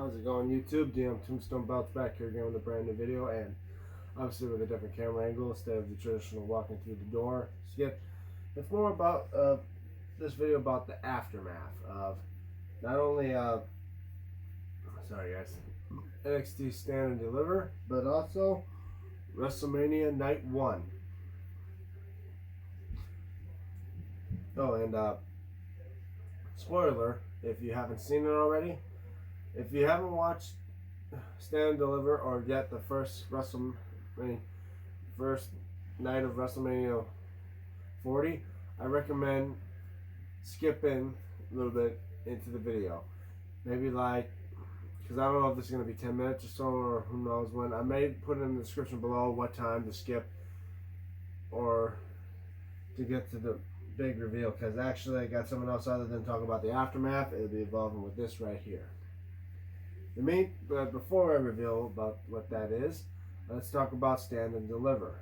How's it going, YouTube? DM Tombstone Belts back here again with a brand new video, and obviously with a different camera angle instead of the traditional walking through the door skip. It's more about this video about the aftermath of not only NXT Stand Deliver, but also WrestleMania Night 1. Oh, and spoiler, if you haven't seen it already, if you haven't watched Stand Deliver or yet the first night of WrestleMania 40, I recommend skipping a little bit into the video. Maybe because I don't know if this is going to be 10 minutes or so, or who knows when. I may put it in the description below what time to skip or to get to the big reveal, because actually I got someone else other than talking about the aftermath. It'll be involving with this right here. But before I reveal about what that is, let's talk about Stand and Deliver.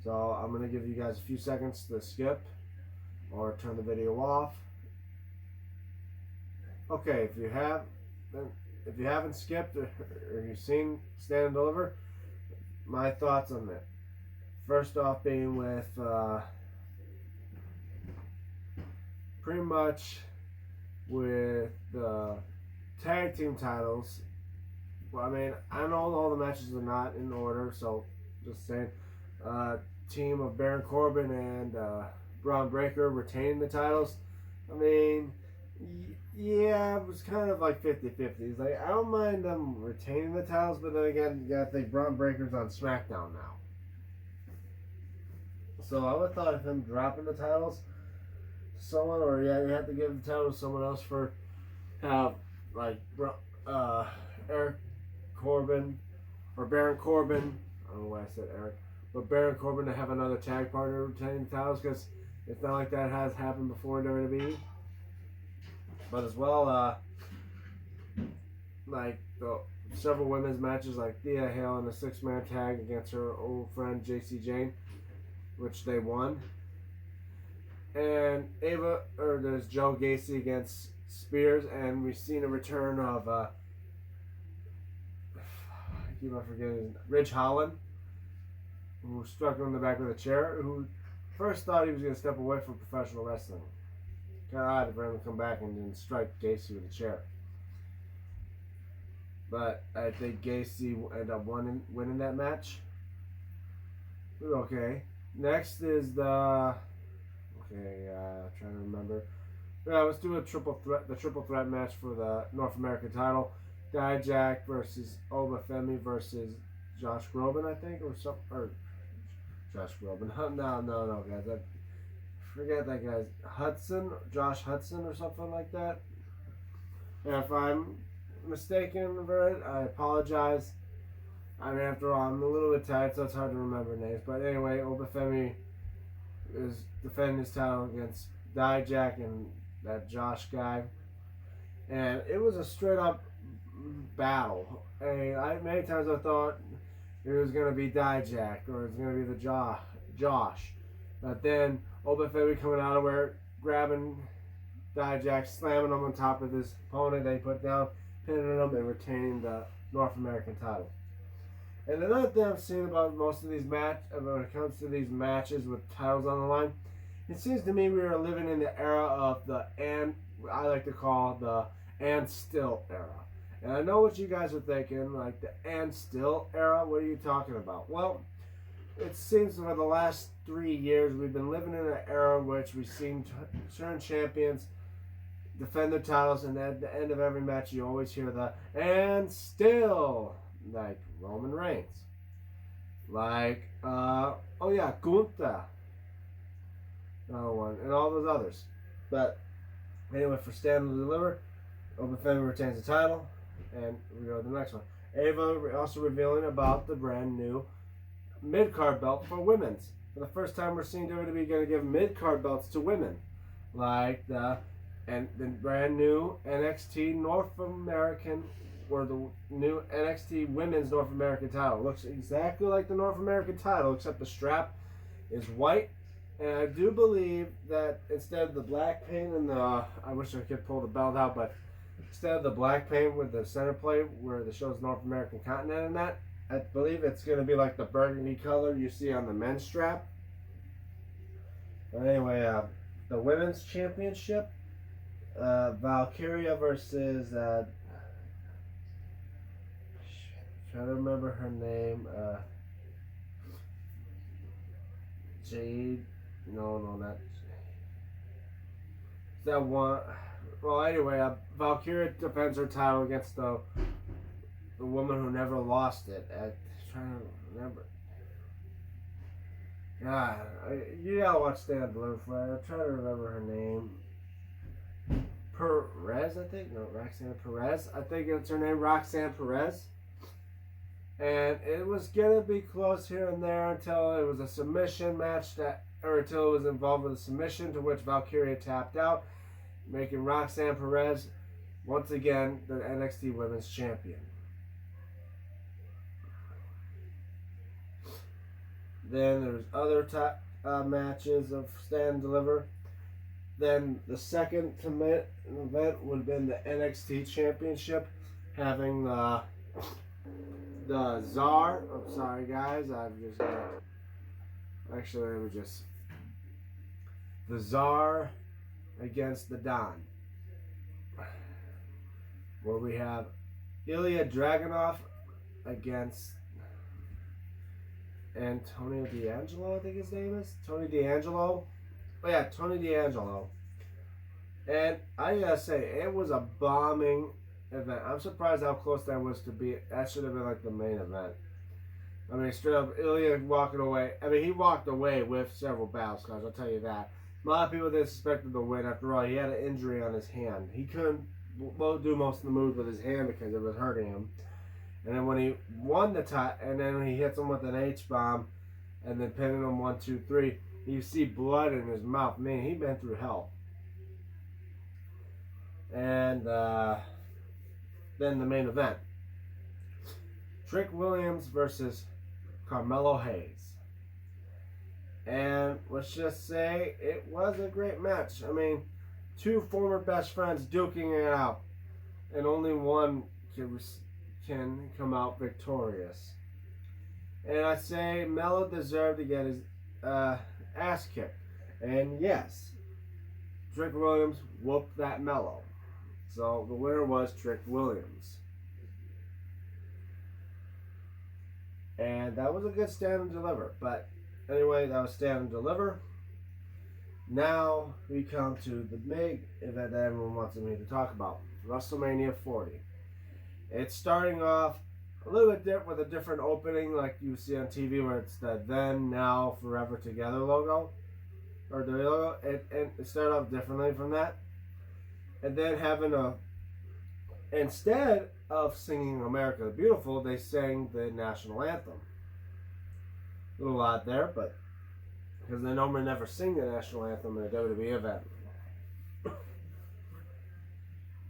So I'm going to give you guys a few seconds to skip or turn the video off. Okay, if you haven't skipped or you've seen Stand and Deliver, my thoughts on it. First off, being with pretty much with the tag team titles. Well, I mean, I know all the matches are not in order, so just saying. Team of Baron Corbin and Braun Breaker retaining the titles. I mean, yeah, it was kind of like 50-50. It's like, I don't mind them retaining the titles, but then again, you gotta think Braun Breaker's on SmackDown now. So I would have thought of him dropping the titles to someone, or yeah, you have to give the title to someone else for Eric Corbin or Baron Corbin. I don't know why I said Eric, but Baron Corbin to have another tag partner retaining the titles, because it's not like that has happened before in WWE. But as well, several women's matches, like Thea Hale in a 6-man tag against her old friend JC Jane, which they won. And there's Joe Gacy against Spears, and we've seen a return of I keep on forgetting, Ridge Holland, who struck him in the back with a chair, who first thought he was going to step away from professional wrestling. Kind of odd for him to come back and then strike Gacy with a chair. But I think Gacy ended up winning that match. Okay. Next is trying to remember. Yeah, let's do the triple threat match for the North American title. Dijak versus Obafemi versus Josh Groban, I think, or Josh Groban. No, guys. I forget that guy's Josh Hudson, or something like that. And if I'm mistaken about it, I apologize. I mean, after all, I'm a little bit tired, so it's hard to remember names. But anyway, Obafemi is defending his title against Dijak and that Josh guy. And it was a straight up battle. Many times I thought it was going to be Dijak or it was going to be the Josh. But then Obafemi coming out of where, grabbing Dijak, slamming him on top of his opponent that he put down, pinning him, and retaining the North American title. And another thing I've seen about most of these when it comes to these matches with titles on the line, it seems to me we are living in the era of I like to call the and still era. And I know what you guys are thinking, like the and still era. What are you talking about? Well, it seems for the last 3 years we've been living in an era in which we've seen certain champions defend their titles, and at the end of every match you always hear the and still, like Roman Reigns, like Gunther, another one, and all those others. But anyway, for Stand and Deliver, Obafemi retains the title, and we go to the next one. Ava also revealing about the brand new mid-card belt for women's. For the first time, we're seeing WWE going to give mid-card belts to women, like the brand new NXT North American, or the new NXT Women's North American title. Looks exactly like the North American title, except the strap is white. And I do believe that instead of the black pin and I wish I could pull the belt out, but instead of the black paint with the center plate where the show's North American continent and that, I believe it's going to be like the burgundy color you see on the men's strap. But anyway, the women's championship, Valkyria versus trying to remember her name, Jade. No, not that one. Well, anyway, Valkyria defends her title against the woman who never lost it. Trying to remember. God, you gotta watch Stand Deliver. I'm trying to remember her name. Perez, I think. No, Roxanne Perez. I think it's her name, Roxanne Perez. And it was gonna be close here and there until it was a submission match until it was involved with a submission to which Valkyria tapped out, making Roxanne Perez once again the NXT Women's Champion. Then there's other matches of Stand and Deliver. Then the second event would have been the NXT Championship, having the Czar. I'm sorry, guys. Actually, it was just the Czar against the Don, where we have Ilya Dragunov against Antonio D'Angelo, I think his name is. Tony D'Angelo. Oh yeah, Tony D'Angelo. And I gotta say, it was a bombing event. I'm surprised how close that was to be. That should have been like the main event. I mean, straight up, Ilya walking away. I mean, he walked away with several battle scars, I'll tell you that. A lot of people didn't expect him to win. After all, he had an injury on his hand. He couldn't do most of the moves with his hand because it was hurting him. And then when he won the title, and then he hits him with an H-bomb, and then pinning him 1, 2, 3, you see blood in his mouth. Man, he'd been through hell. And then the main event. Trick Williams versus Carmelo Hayes. And let's just say it was a great match. I mean, two former best friends duking it out, and only one can come out victorious. And I say Melo deserved to get his ass kicked. And yes, Trick Williams whooped that Melo. So the winner was Trick Williams. And that was a good Stand and Deliver. But anyway, that was Stand and Deliver. Now we come to the big event that everyone wants me to talk about. WrestleMania 40. It's starting off a little bit with a different opening like you see on TV where it's the Then, Now, Forever Together logo. Or the logo. And it started off differently from that. And then having instead of singing America the Beautiful, they sang the national anthem. A little odd there, but because they normally never sing the national anthem in a WWE event.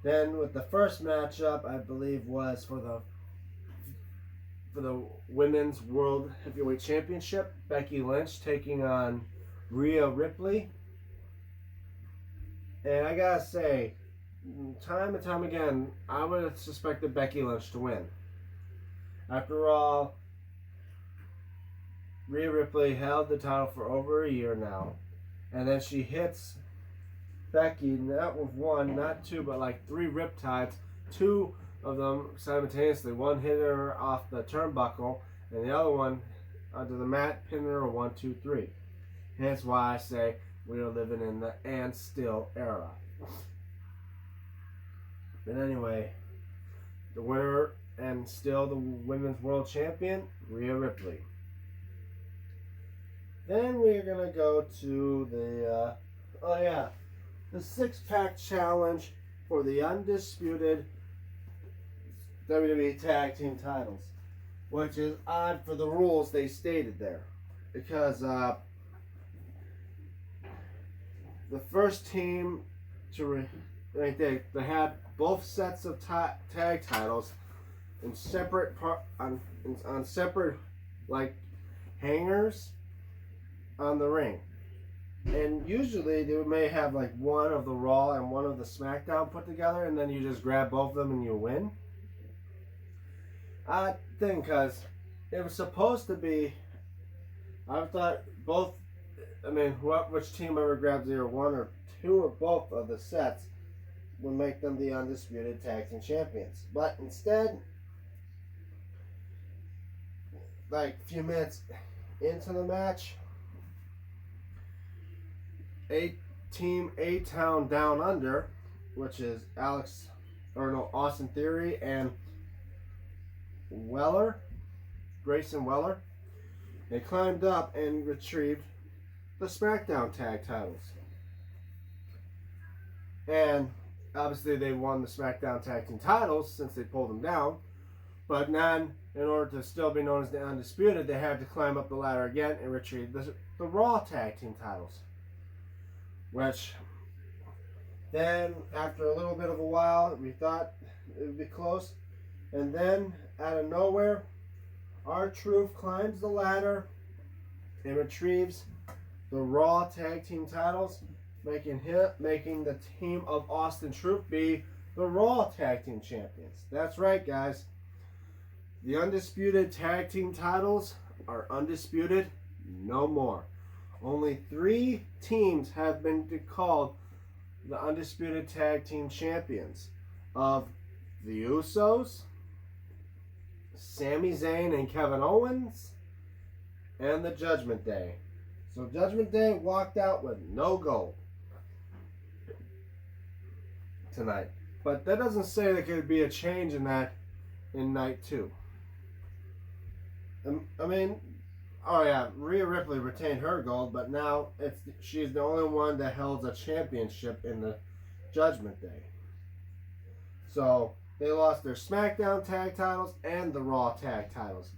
Then with the first matchup, I believe was for the Women's World Heavyweight Championship, Becky Lynch taking on Rhea Ripley. And I gotta say, time and time again, I would have suspected Becky Lynch to win. After all, Rhea Ripley held the title for over a year now. And then she hits Becky, not with one, not two, but like 3 riptides. 2 of them simultaneously. One hit her off the turnbuckle, and the other one onto the mat, pinning her 1, 2, 3. Hence why I say we are living in the and still era. But anyway, the winner and still the Women's World Champion, Rhea Ripley. Then we're going to go to the, the 6-pack challenge for the undisputed WWE Tag Team titles. Which is odd for the rules they stated there. Because the first team to they had both sets of tag titles in separate on separate like hangers on the ring. And usually they may have like one of the Raw and one of the SmackDown put together, and then you just grab both of them and you win. Odd thing, because it was supposed to be. I thought both. I mean, which team ever grabs either one or two or both of the sets would make them the undisputed tag team champions. But instead, like a few minutes into the match, A-Town Down Under, which is Austin Theory and Grayson Weller, they climbed up and retrieved the SmackDown tag titles. And obviously they won the SmackDown tag team titles since they pulled them down. But then, in order to still be known as the Undisputed, they had to climb up the ladder again and retrieve the Raw tag team titles. Which, then, after a little bit of a while, we thought it would be close. And then, out of nowhere, R-Truth climbs the ladder and retrieves the Raw tag team titles, making the team of Austin Truth be the Raw tag team champions. That's right, guys. The undisputed tag team titles are undisputed no more. Only 3 teams have been called the undisputed tag team champions of the Usos, Sami Zayn and Kevin Owens, and the Judgment Day. So Judgment Day walked out with no gold tonight. But that doesn't say there could be a change in that in night 2. I mean, oh yeah, Rhea Ripley retained her gold, but now she's the only one that held a championship in the Judgment Day. So they lost their SmackDown tag titles and the Raw tag titles.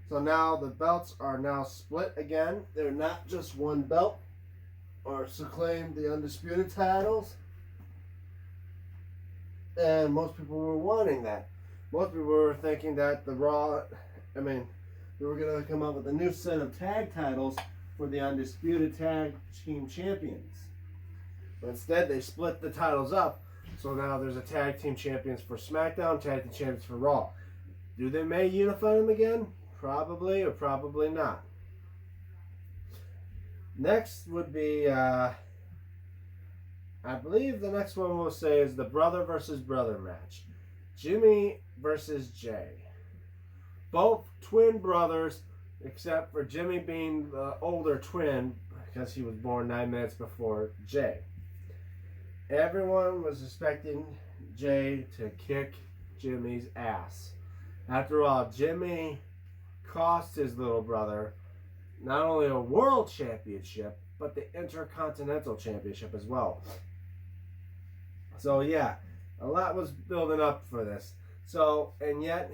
So now the belts are now split again. They're not just one belt, or to claim the undisputed titles. And most people were wanting that. Most people were thinking that we were going to come up with a new set of tag titles for the undisputed tag team champions. But instead, they split the titles up. So now there's a tag team champions for SmackDown, tag team champions for Raw. Do they may unify them again? Probably or probably not. Next would be, I believe the next one we'll say is the brother versus brother match. Jimmy versus Jay. Both twin brothers, except for Jimmy being the older twin because he was born 9 minutes before Jay. Everyone was expecting Jay to kick Jimmy's ass. After all, Jimmy cost his little brother not only a world championship, but the Intercontinental Championship as well. So yeah, a lot was building up for this. So, and yet,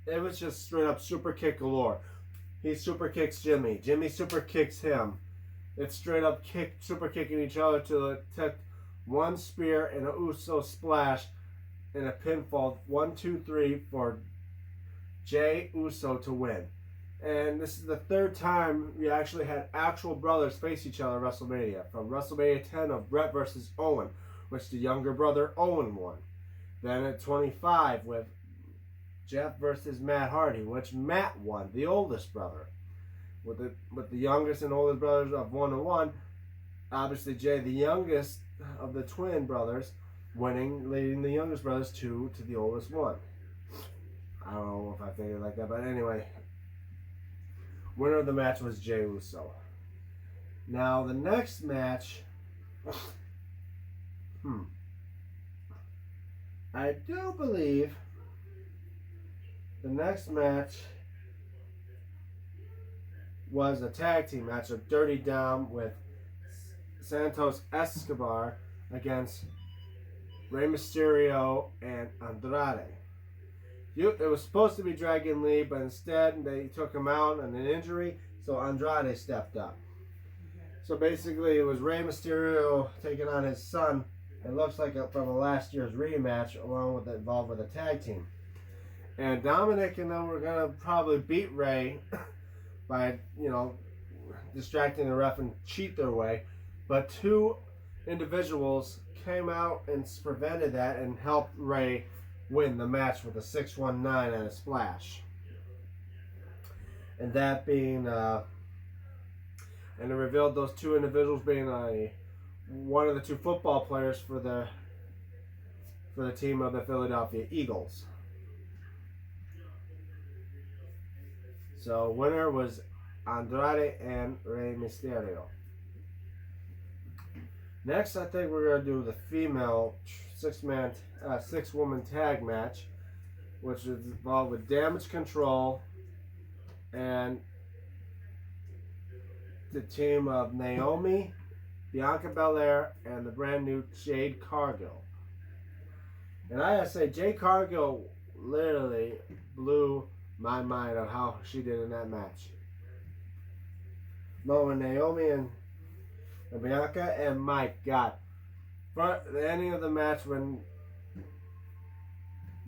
it was just straight up super kick galore. He super kicks Jimmy. Jimmy super kicks him. It's straight up super kicking each other till it took one spear and a Uso splash and a pinfall. 1, 2, 3 for Jay Uso to win. And this is the 3rd time we actually had actual brothers face each other at WrestleMania. From WrestleMania 10 of Bret versus Owen, which the younger brother Owen won. Then at 25 with Jeff versus Matt Hardy, which Matt won, the oldest brother. With the youngest and oldest brothers of 1 and 1, obviously Jay, the youngest of the twin brothers, winning, leading the youngest brothers to the oldest one. I don't know if I figured it like that, but anyway. Winner of the match was Jey Uso. Now the next match, I do believe the next match was a tag team match of Dirty Dom with Santos Escobar against Rey Mysterio and Andrade. It was supposed to be Dragon Lee, but instead they took him out on an injury, so Andrade stepped up. So basically it was Rey Mysterio taking on his son. It looks like from a last year's rematch, along with involved with a tag team. And Dominic and them were going to probably beat Rey by, distracting the ref and cheat their way. But two individuals came out and prevented that and helped Ray win the match with a 619 and a splash. And that being, and it revealed those two individuals being one of the two football players for the team of the Philadelphia Eagles. So winner was Andrade and Rey Mysterio. Next, I think we're gonna do the female six-woman tag match, which is involved with Damage Control and the team of Naomi, Bianca Belair, and the brand new Jade Cargill. And I gotta say, Jade Cargill literally blew my mind on how she did in that match. Knowing Naomi and Bianca, and my God, for the ending of the match when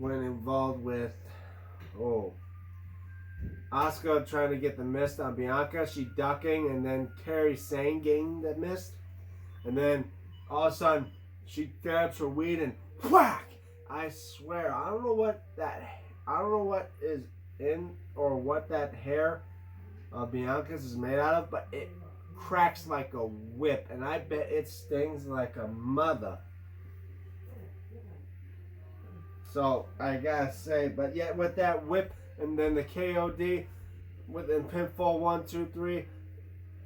involved with Asuka trying to get the mist on Bianca, she ducking, and then Kairi Sane getting the mist, and then all of a sudden she grabs her weed and whack! I swear, I don't know what is in or what that hair of Bianca's is made out of, but it cracks like a whip, and I bet it stings like a mother. So I gotta say, but yet with that whip and then the KOD within pinfall 1, 2, 3,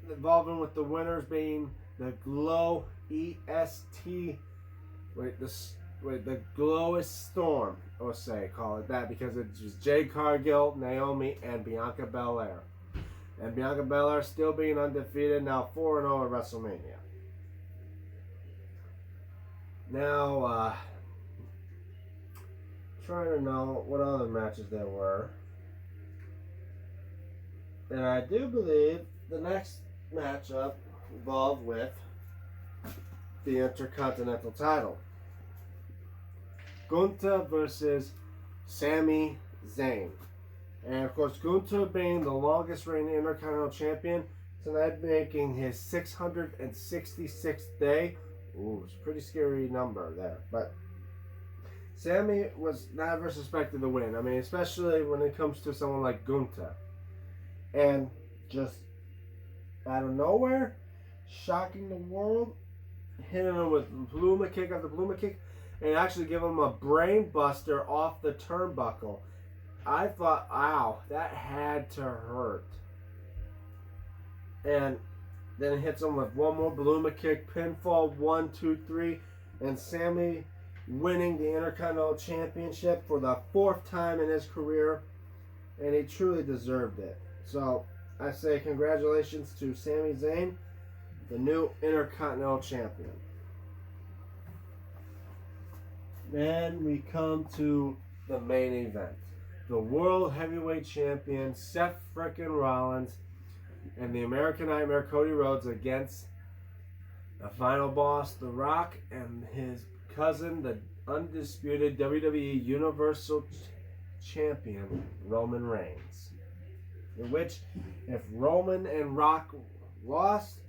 involving with the winners being the Glow EST, the Glowest Storm, or call it that, because it's just Jade Cargill, Naomi, and Bianca Belair. And Bianca Belair still being undefeated, now 4-0 at WrestleMania. Now, trying to know what other matches there were. And I do believe the next matchup involved with the Intercontinental title. Gunther versus Sami Zayn. And of course, Gunther being the longest reigning Intercontinental Champion, tonight making his 666th day. Ooh, it's a pretty scary number there. But Sami was never suspected to win. I mean, especially when it comes to someone like Gunther. And just out of nowhere, shocking the world, hitting him with Bluma kick after Bluma kick, and actually give him a brain buster off the turnbuckle. I thought, wow, that had to hurt. And then it hits him with one more Bluma kick, pinfall 1, 2, 3, and Sami winning the Intercontinental Championship for the 4th time in his career, and he truly deserved it. So I say congratulations to Sami Zayn, the new Intercontinental Champion. Then we come to the main event. The World Heavyweight Champion, Seth frickin' Rollins, and the American Nightmare, Cody Rhodes, against the final boss, The Rock, and his cousin, the undisputed WWE Universal Champion, Roman Reigns. In which, if Roman and Rock lost,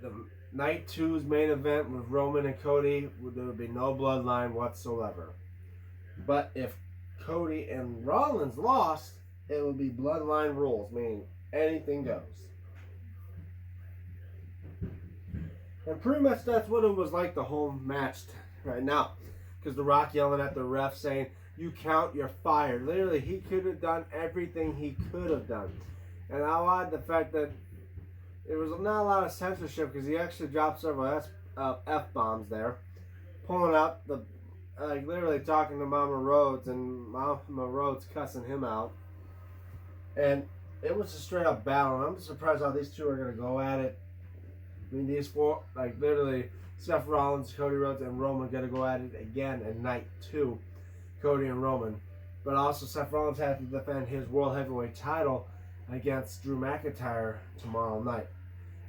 the Night 2's main event with Roman and Cody, there would be no bloodline whatsoever. But if Cody and Rollins lost, it would be bloodline rules, meaning anything goes. And pretty much that's what it was like the whole match right now. Because The Rock yelling at the ref saying, "You count, you're fired." Literally, he could have done everything he could have done. And I like the fact that there was not a lot of censorship, because he actually dropped several F-bombs there. Pulling out literally talking to Mama Rhodes, and Mama Rhodes cussing him out. And it was a straight up battle. And I'm surprised how these two are going to go at it. I mean, these four, literally, Seth Rollins, Cody Rhodes, and Roman got to go at it again at Night 2. Cody and Roman. But also, Seth Rollins had to defend his World Heavyweight title against Drew McIntyre tomorrow night.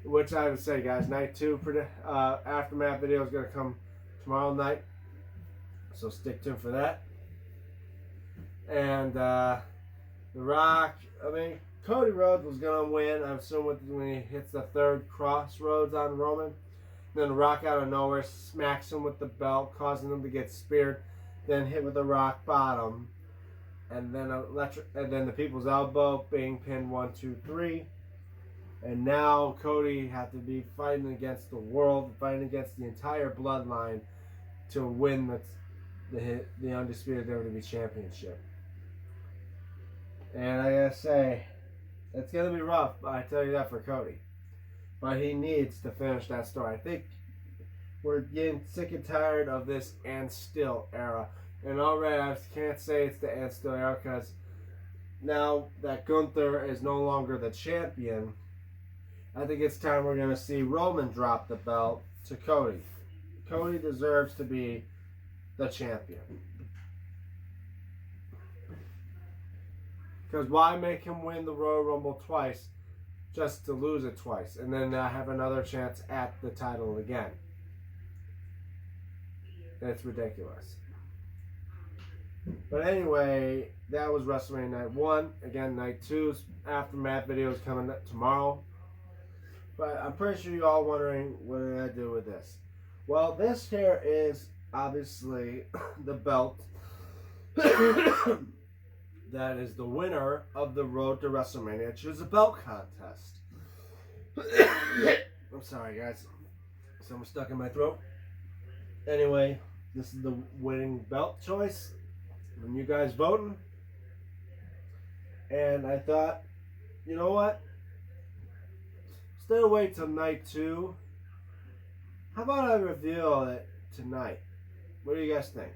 Which I would say, guys, Night 2 aftermath video is going to come tomorrow night. So stick tuned for that. And The Rock, I mean, Cody Rhodes was going to win. I'm assuming when he hits the third crossroads on Roman. Then Rock out of nowhere smacks him with the belt, causing him to get speared. Then hit with the rock bottom. And then the People's Elbow being pinned 1, 2, 3. And now Cody had to be fighting against the world, fighting against the entire bloodline to win the Undisputed WWE Championship. And I gotta say, it's gonna be rough, I tell you that for Cody. But he needs to finish that story. I think we're getting sick and tired of this and still era. And already I can't say it's the and still era because now that Gunther is no longer the champion, I think it's time we're going to see Roman drop the belt to Cody. Cody deserves to be the champion. Because why make him win the Royal Rumble twice just to lose it twice and then have another chance at the title again? It's ridiculous. But anyway, that was WrestleMania Night 1. Again, Night 2's aftermath video is coming up tomorrow. But I'm pretty sure you're all wondering, what did I do with this? Well, this here is obviously the belt that is the winner of the Road to WrestleMania Choose a Belt contest. I'm sorry, guys. Something stuck in my throat. Anyway, this is the winning belt choice. When you guys voting. And I thought, you know what? Instead of wait till night 2, how about I reveal it tonight? What do you guys think?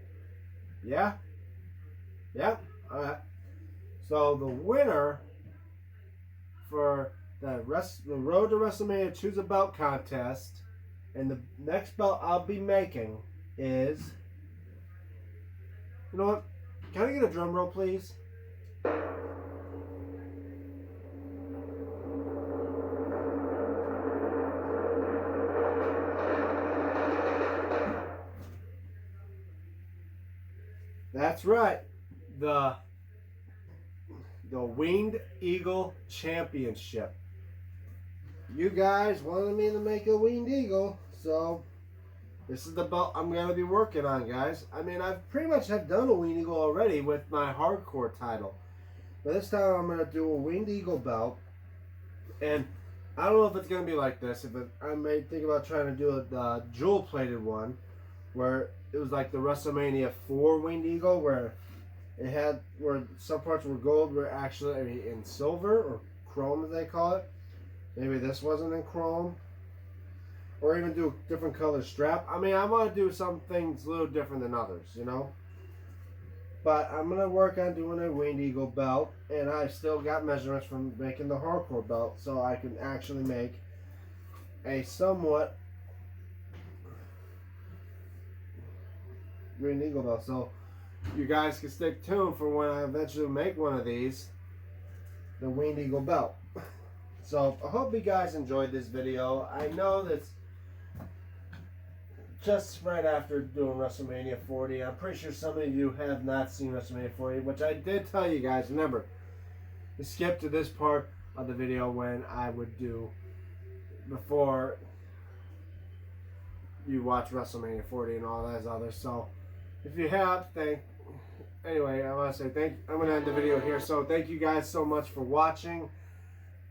Yeah? Yeah? Alright. So the winner for the Road to WrestleMania Choose a Belt contest, and the next belt I'll be making is, you know what? Can I get a drum roll, please? That's right. The Winged Eagle Championship. You guys wanted me to make a Winged Eagle, so this is the belt I'm going to be working on, guys. I mean, I've pretty much have done a Winged Eagle already with my hardcore title. But this time I'm going to do a Winged Eagle belt. And I don't know if it's going to be like this. I may think about trying to do a jewel-plated one, where it was like the WrestleMania 4 Winged Eagle, where some parts were gold were actually in silver, or chrome as they call it. Maybe this wasn't in chrome. Or even do a different color strap. I mean, I want to do some things a little different than others, you know. But I'm going to work on doing a Winged Eagle belt. And I still got measurements from making the hardcore belt. So I can actually make a somewhat Winged Eagle belt. So you guys can stay tuned for when I eventually make one of these. The Winged Eagle belt. So I hope you guys enjoyed this video. I know that's just right after doing WrestleMania 40. I'm pretty sure some of you have not seen WrestleMania 40, which I did tell you guys. Remember, to skip to this part of the video when I would do before you watch WrestleMania 40 and all that other. So if you have, anyway, I want to say I'm going to end the video here. So thank you guys so much for watching.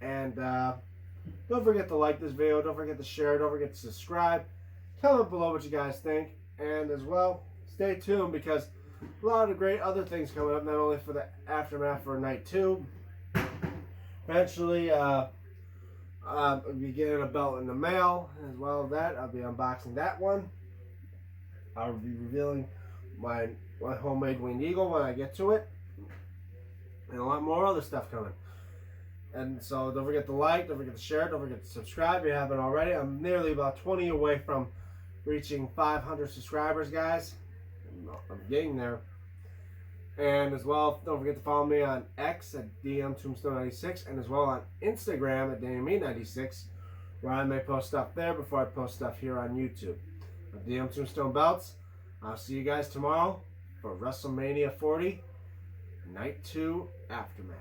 And don't forget to like this video. Don't forget to share it. Don't forget to subscribe. Comment below what you guys think. And as well, stay tuned because a lot of great other things coming up. Not only for the aftermath for Night 2. Eventually, I'll be getting a belt in the mail. As well as that, I'll be unboxing that one. I'll be revealing my homemade Winged Eagle when I get to it. And a lot more other stuff coming. And so don't forget to like, don't forget to share, don't forget to subscribe if you haven't already. I'm nearly about 20 away from reaching 500 subscribers, guys. I'm getting there. And as well, don't forget to follow me on X at DMTombstone96 and as well on Instagram at DME96, where I may post stuff there before I post stuff here on YouTube. DM Tombstone Belts. I'll see you guys tomorrow for WrestleMania 40 Night 2 Aftermath.